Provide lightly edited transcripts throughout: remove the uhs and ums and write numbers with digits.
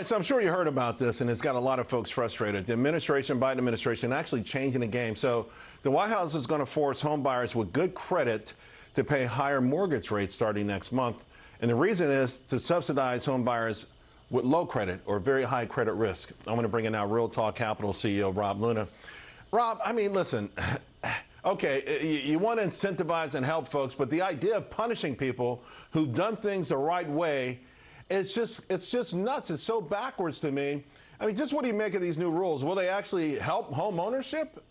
right, so I'm sure you heard about this, and it's got a lot of folks frustrated. The Biden administration, actually changing the game. So the White House is going to force home buyers with good credit to pay higher mortgage rates starting next month. And the reason is to subsidize home buyers with low credit or very high credit risk. I'm going to bring in now Real Talk Capital CEO Rob Luna. Rob, I mean, listen, okay, you want to incentivize and help folks, but the idea of punishing people who've done things the right way, it's just nuts. It's so backwards to me. I mean, just what do you make of these new rules? Will they actually help home ownership?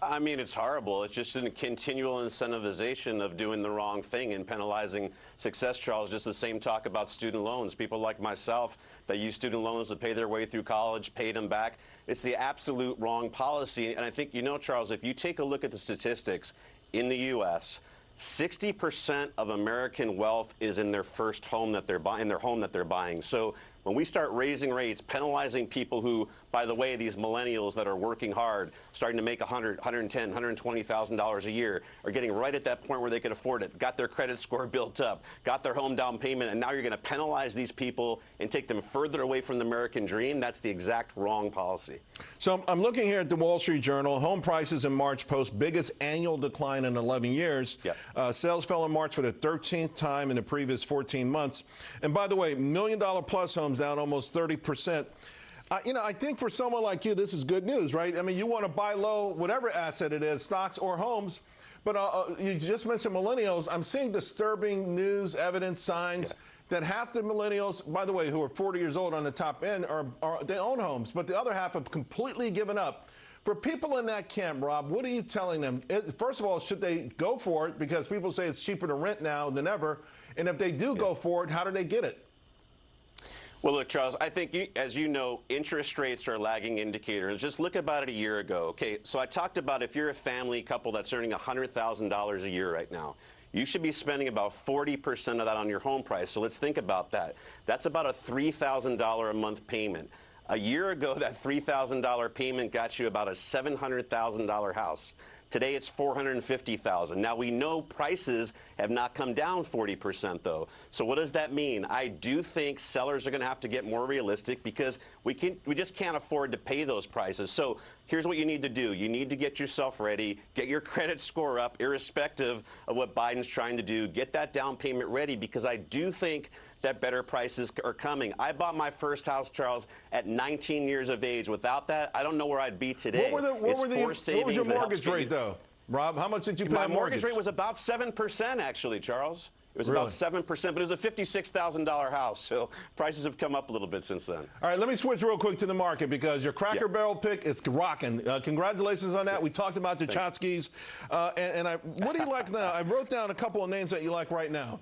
I mean, it's horrible. It's just a continual incentivization of doing the wrong thing and penalizing success, Charles. Just the same talk about student loans. People like myself that use student loans to pay their way through college, paid them back. It's the absolute wrong policy. And I think, you know, Charles, if you take a look at the statistics in the U.S., 60% of American wealth is in their first home that they're buying, So when we start raising rates, penalizing people who, by the way, these millennials that are working hard, starting to make $100,000, $110,000, $120,000 a year, are getting right at that point where they can afford it, got their credit score built up, got their home down payment, and now you're going to penalize these people and take them further away from the American dream. That's the exact wrong policy. So I'm looking here at the Wall Street Journal. Home prices in March post biggest annual decline in 11 years. Yep. Sales fell in March for the 13th time in the previous 14 months. And by the way, $1 million plus homes down almost 30%. You know, I think for someone like you, this is good news, right? I mean, you want to buy low, whatever asset it is, stocks or homes. But you just mentioned millennials. I'm seeing disturbing news, evidence, signs that half the millennials, by the way, who are 40 years old on the top end, they own homes, but the other half have completely given up. For people in that camp, Rob, what are you telling them? First of all, should they go for it? Because people say it's cheaper to rent now than ever. And if they do go for it, how do they get it? Well, look, Charles, I think, as you know, interest rates are a lagging indicator. Just look about it a year ago. Okay, so I talked about if you're a family couple that's earning $100,000 a year right now, you should be spending about 40% of that on your home price. So let's think about that. That's about a $3,000 a month payment. A year ago, that $3,000 payment got you about a $700,000 house. Today, it's $450,000. Now, we know prices have not come down 40%, though. So what does that mean? I do think sellers are going to have to get more realistic because we just can't afford to pay those prices. So here's what you need to do. You need to get yourself ready, get your credit score up, irrespective of what Biden's trying to do. Get that down payment ready because I do think that better prices are coming. I bought my first house, Charles, at 19 years of age. Without that, I don't know where I'd be today. What was your mortgage rate, though? Rob, how much did you pay on mortgage? My mortgage rate was about 7%, actually, Charles. It was about 7%, but it was a $56,000 house, so prices have come up a little bit since then. All right, let me switch real quick to the market because your Cracker Barrel pick is rocking. Congratulations on that. We talked about the Chotskys. What do you like now? I wrote down a couple of names that you like right now.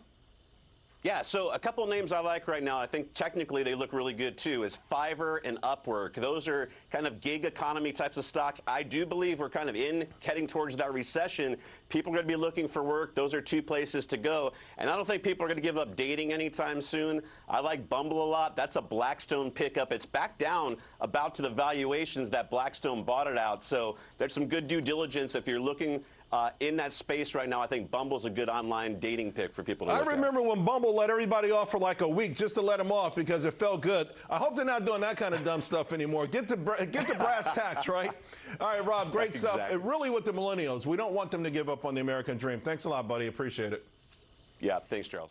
Yeah, so a couple of names I like right now, I think technically they look really good too, is Fiverr and Upwork. Those are kind of gig economy types of stocks. I do believe we're kind of heading towards that recession. People are going to be looking for work. Those are two places to go. And I don't think people are going to give up dating anytime soon. I like Bumble a lot. That's a Blackstone pickup. It's back down about to the valuations that Blackstone bought it out. So there's some good due diligence if you're looking in that space right now. I think Bumble's a good online dating pick for people to look at. I remember when Bumble let everybody off for like a week just to let them off because it felt good. I hope they're not doing that kind of dumb stuff anymore. Get the brass tacks, right? All right, Rob, great stuff. And really with the millennials, we don't want them to give up on the American dream. Thanks a lot, buddy. Appreciate it. Yeah, thanks, Charles.